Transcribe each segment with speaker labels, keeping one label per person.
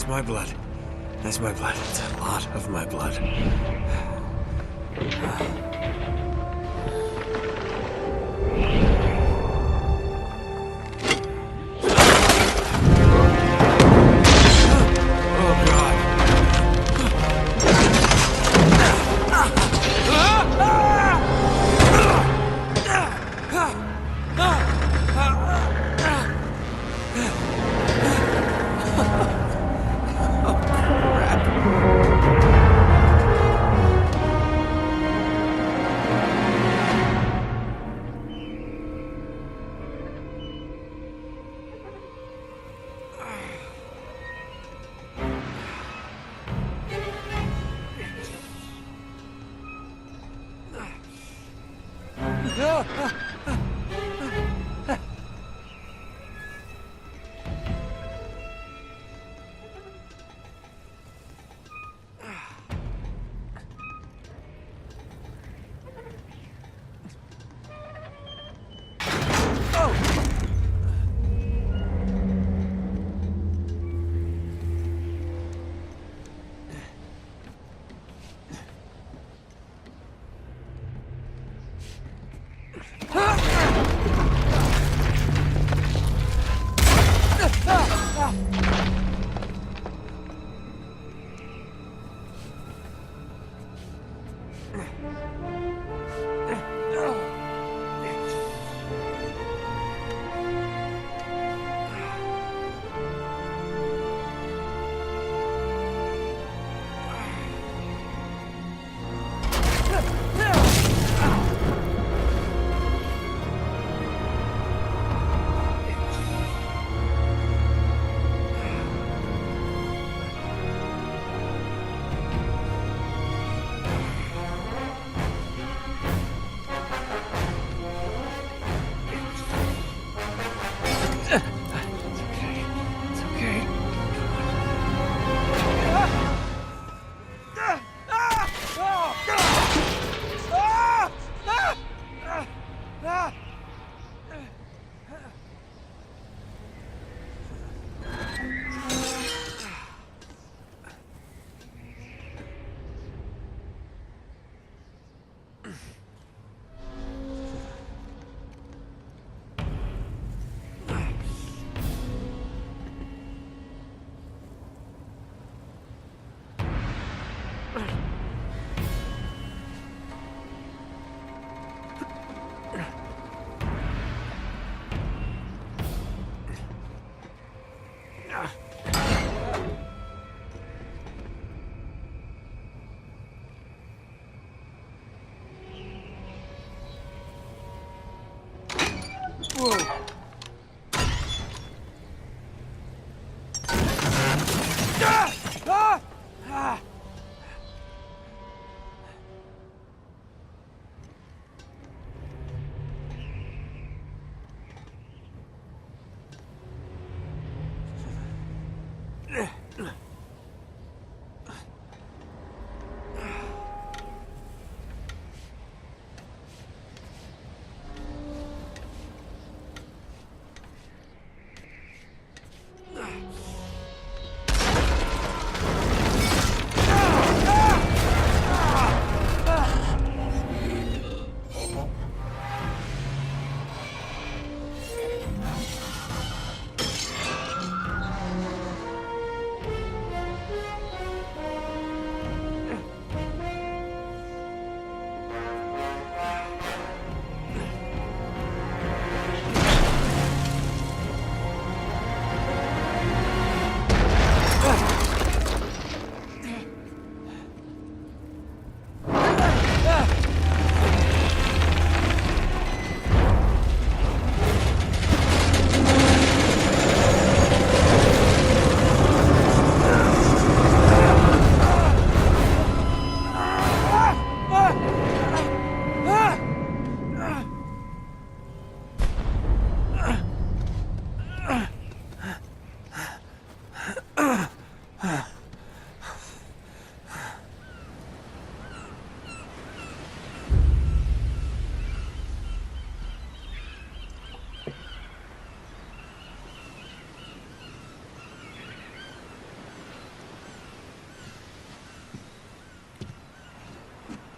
Speaker 1: That's my blood. That's my blood. It's a lot of my blood.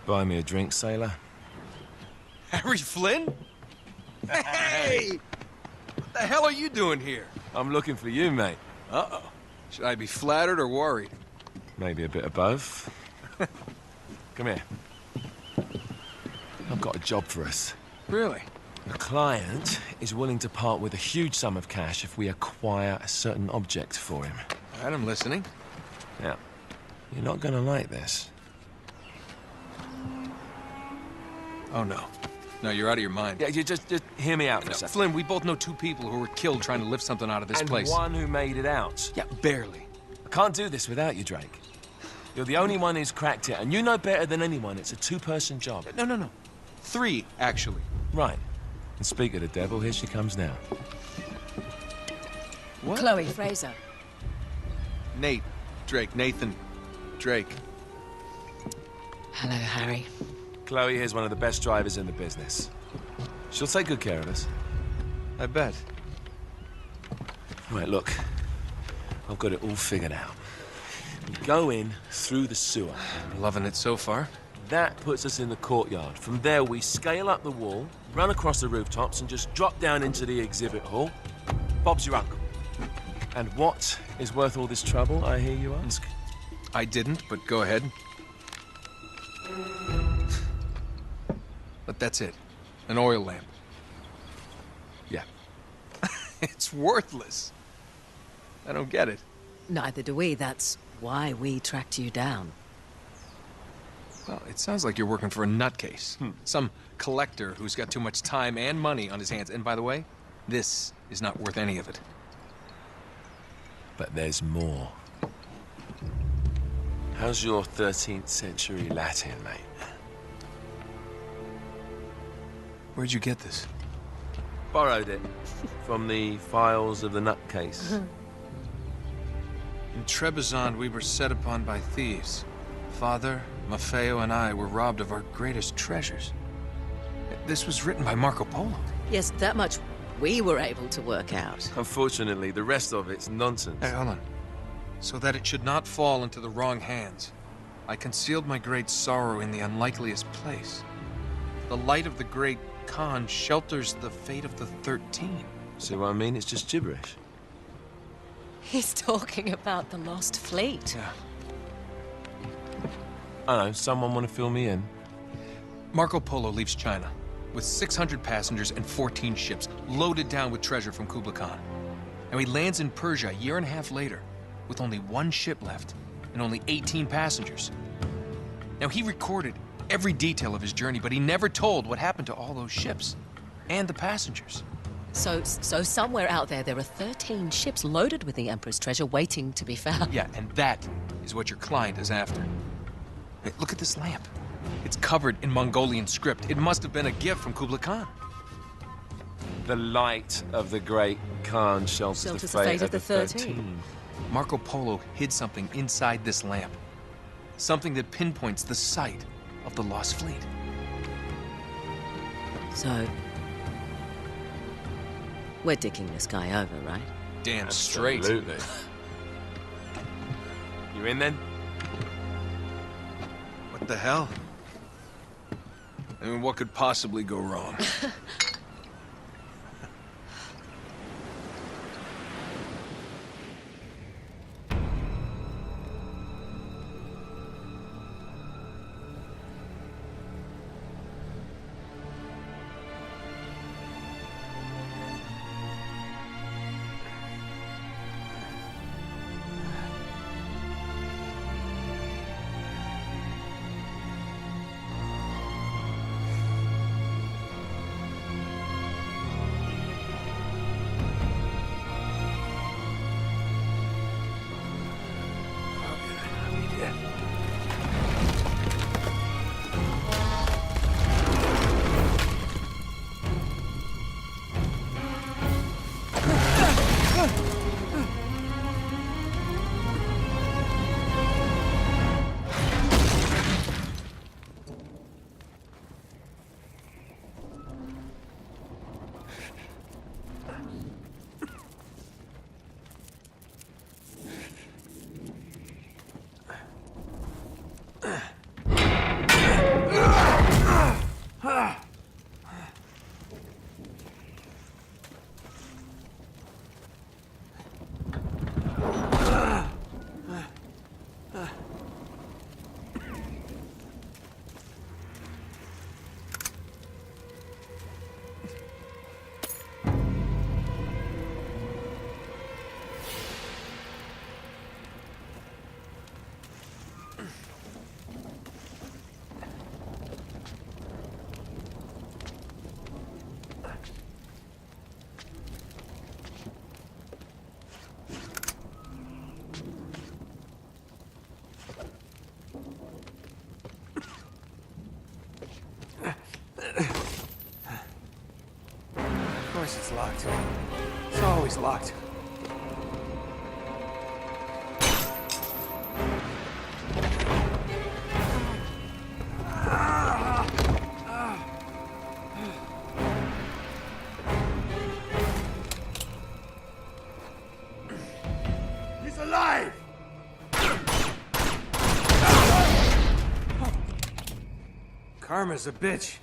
Speaker 1: Buy me a drink, sailor?
Speaker 2: Harry Flynn? Hey! What the hell are you doing here?
Speaker 1: I'm looking for you, mate.
Speaker 2: Uh-oh. Should I be flattered or worried?
Speaker 1: Maybe a bit of both. Come here. I've got a job for us.
Speaker 2: Really?
Speaker 1: The client is willing to part with a huge sum of cash if we acquire a certain object for him.
Speaker 2: All right, I'm listening.
Speaker 1: Now, you're not gonna like this.
Speaker 2: Oh, no. No, you're out of your mind.
Speaker 1: Yeah, you just hear me out for a second.
Speaker 2: Flynn, we both know two people who were killed trying to lift something out of this place.
Speaker 1: And one who made it out.
Speaker 2: Yeah, barely.
Speaker 1: I can't do this without you, Drake. You're the only one who's cracked it, and you know better than anyone it's a two-person job.
Speaker 2: No. 3, actually.
Speaker 1: Right. And speak of the devil, here she comes now.
Speaker 2: What?
Speaker 3: Chloe Fraser.
Speaker 2: Nate. Drake. Nathan. Drake.
Speaker 3: Hello, Harry.
Speaker 1: Chloe here's one of the best drivers in the business. She'll take good care of us.
Speaker 2: I bet.
Speaker 1: Right, look. I've got it all figured out. We go in through the sewer.
Speaker 2: I'm loving it so far.
Speaker 1: That puts us in the courtyard. From there, we scale up the wall, run across the rooftops, and just drop down into the exhibit hall. Bob's your uncle. And what is worth all this trouble, I hear you ask?
Speaker 2: I didn't, but go ahead. But that's it. An oil lamp.
Speaker 1: Yeah.
Speaker 2: It's worthless. I don't get it.
Speaker 3: Neither do we. That's why we tracked you down.
Speaker 2: Well, it sounds like you're working for a nutcase. Some collector who's got too much time and money on his hands. And by the way, this is not worth any of it.
Speaker 1: But there's more. How's your 13th century Latin, mate?
Speaker 2: Where'd you get this?
Speaker 1: Borrowed it from the files of the nutcase.
Speaker 2: In Trebizond, we were set upon by thieves. Father, Maffeo, and I were robbed of our greatest treasures. This was written by Marco Polo.
Speaker 3: Yes, that much we were able to work out.
Speaker 1: Unfortunately, the rest of it's nonsense.
Speaker 2: Hey, hold on. So that it should not fall into the wrong hands, I concealed my great sorrow in the unlikeliest place. The light of the great Khan shelters the fate of the 13.
Speaker 1: See what I mean? It's just gibberish.
Speaker 3: He's talking about the lost fleet.
Speaker 2: Yeah.
Speaker 1: I know, someone want to fill me in?
Speaker 2: Marco Polo leaves China with 600 passengers and 14 ships loaded down with treasure from Kublai Khan. And he lands in Persia a year and a half later with only 1 ship left and only 18 passengers. Now, he recorded every detail of his journey, but he never told what happened to all those ships and the passengers.
Speaker 3: So somewhere out there are 13 ships loaded with the Emperor's treasure waiting to be found.
Speaker 2: Yeah, and that is what your client is after. Hey, look at this lamp. It's covered in Mongolian script. It must have been a gift from Kublai Khan.
Speaker 1: The light of the great Khan shelters the fate of the 13.
Speaker 2: Marco Polo hid something inside this lamp. Something that pinpoints the site of the lost fleet.
Speaker 3: So, we're dicking this guy over, right?
Speaker 2: Damn straight.
Speaker 1: Absolutely. You in then?
Speaker 2: What the hell? I mean, what could possibly go wrong?
Speaker 4: course it's locked. It's always locked. He's alive! Karma's a bitch.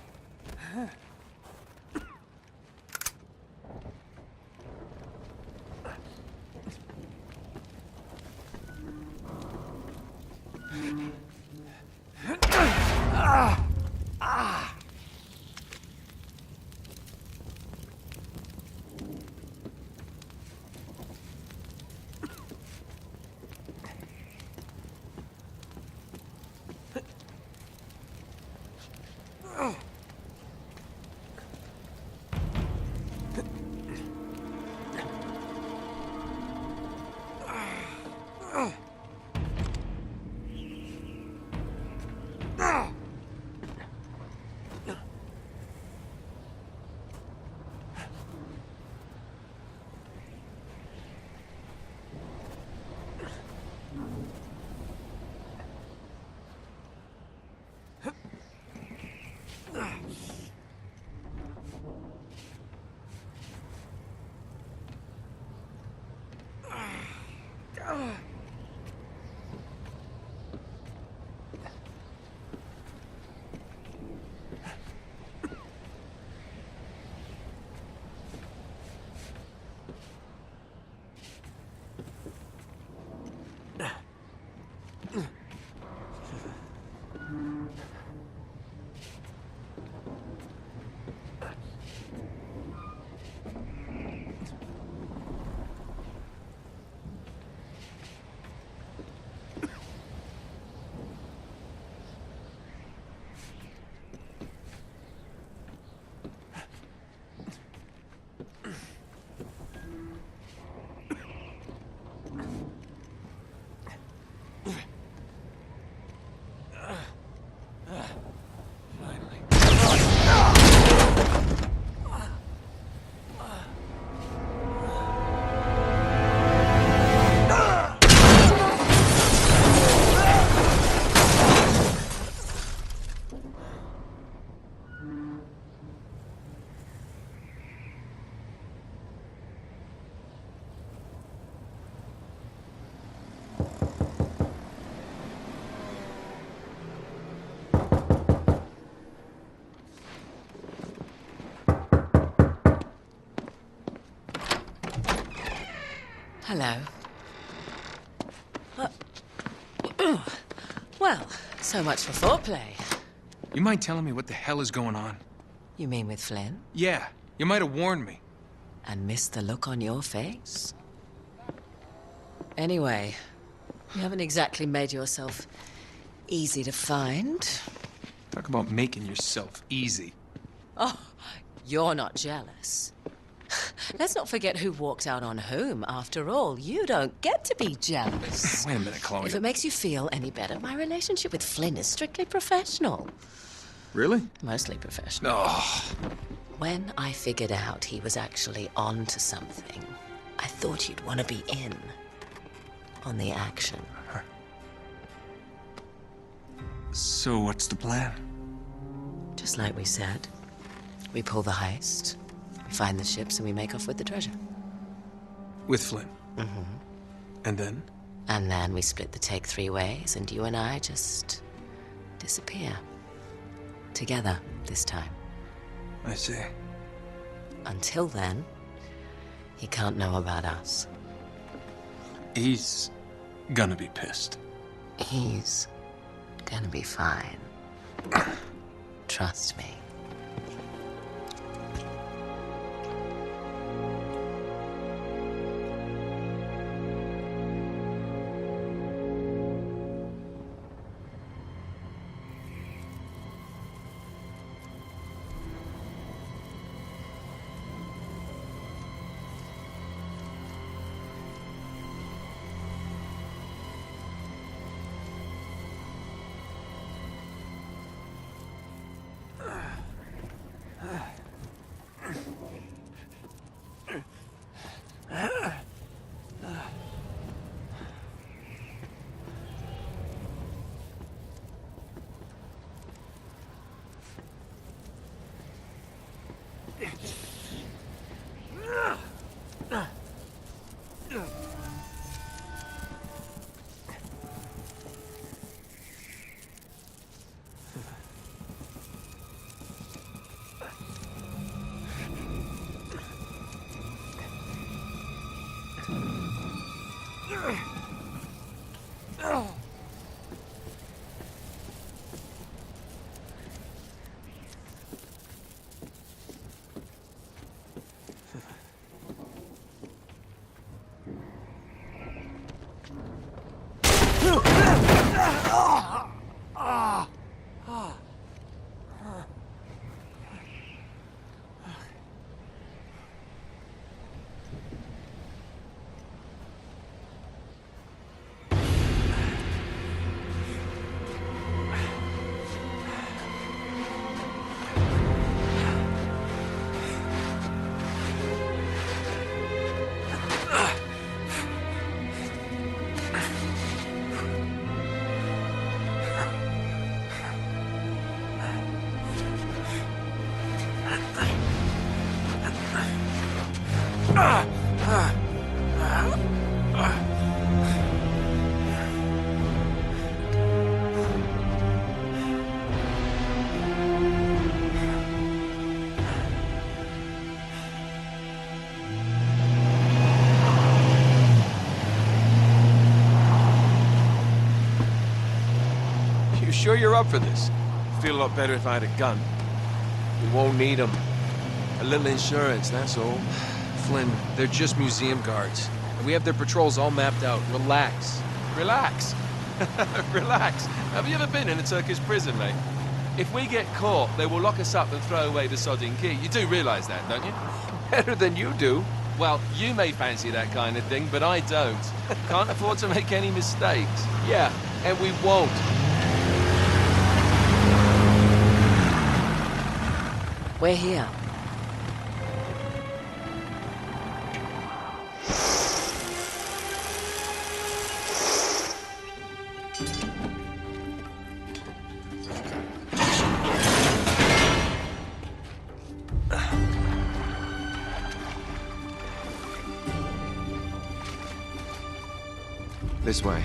Speaker 3: Hello. Well, so much for foreplay.
Speaker 2: You mind telling me what the hell is going on?
Speaker 3: You mean with Flynn?
Speaker 2: Yeah, you might have warned me.
Speaker 3: And missed the look on your face? Anyway, you haven't exactly made yourself easy to find.
Speaker 2: Talk about making yourself easy.
Speaker 3: Oh, you're not jealous. Let's not forget who walked out on whom. After all, you don't get to be jealous.
Speaker 2: Wait a minute, Chloe.
Speaker 3: If it makes you feel any better, my relationship with Flynn is strictly professional.
Speaker 2: Really?
Speaker 3: Mostly professional.
Speaker 2: Oh.
Speaker 3: When I figured out he was actually on to something, I thought you'd want to be in on the action.
Speaker 2: So what's the plan?
Speaker 3: Just like we said, we pull the heist, we find the ships, and we make off with the treasure.
Speaker 2: With Flynn?
Speaker 3: Mm-hmm.
Speaker 2: And then?
Speaker 3: And then we split the take 3 ways, and you and I just disappear. Together, this time.
Speaker 2: I see.
Speaker 3: Until then, he can't know about us.
Speaker 2: He's gonna be pissed.
Speaker 3: He's gonna be fine. Trust me.
Speaker 2: You sure you're up for this?
Speaker 1: Feel a lot better if I had a gun. We won't need them. A little insurance, that's all.
Speaker 2: Flynn, they're just museum guards. And we have their patrols all mapped out. Relax.
Speaker 1: Relax. Relax. Have you ever been in a Turkish prison, mate? If we get caught, they will lock us up and throw away the sodding key. You do realise that, don't you?
Speaker 2: Better than you do.
Speaker 1: Well, you may fancy that kind of thing, but I don't. Can't afford to make any mistakes.
Speaker 2: Yeah, and we won't.
Speaker 3: We're here.
Speaker 1: This way.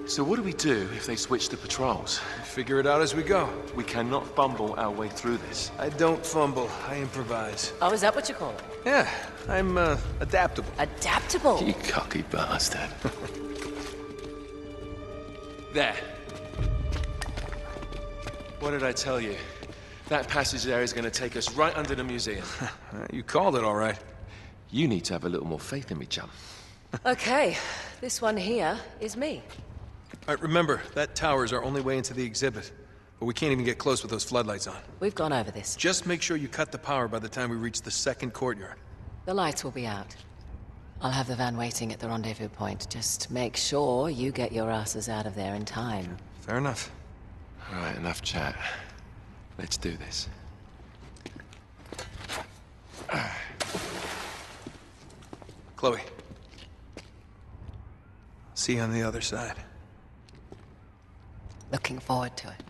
Speaker 1: So what do we do if they switch the patrols?
Speaker 2: Figure it out as we go.
Speaker 1: We cannot fumble our way through this.
Speaker 2: I don't fumble, I improvise.
Speaker 3: Oh, is that what you call it?
Speaker 2: Yeah, I'm, adaptable.
Speaker 3: Adaptable.
Speaker 1: You cocky bastard. There. What did I tell you? That passage there is going to take us right under the museum.
Speaker 2: You called it all right.
Speaker 1: You need to have a little more faith in me, chum.
Speaker 3: Okay, this one here is me.
Speaker 2: All right, remember, that tower is our only way into the exhibit. But we can't even get close with those floodlights on.
Speaker 3: We've gone over this.
Speaker 2: Just make sure you cut the power by the time we reach the second courtyard.
Speaker 3: The lights will be out. I'll have the van waiting at the rendezvous point. Just make sure you get your asses out of there in time.
Speaker 2: Fair enough.
Speaker 1: All right, enough chat. Let's do this.
Speaker 2: Chloe. See you on the other side.
Speaker 3: Looking forward to it.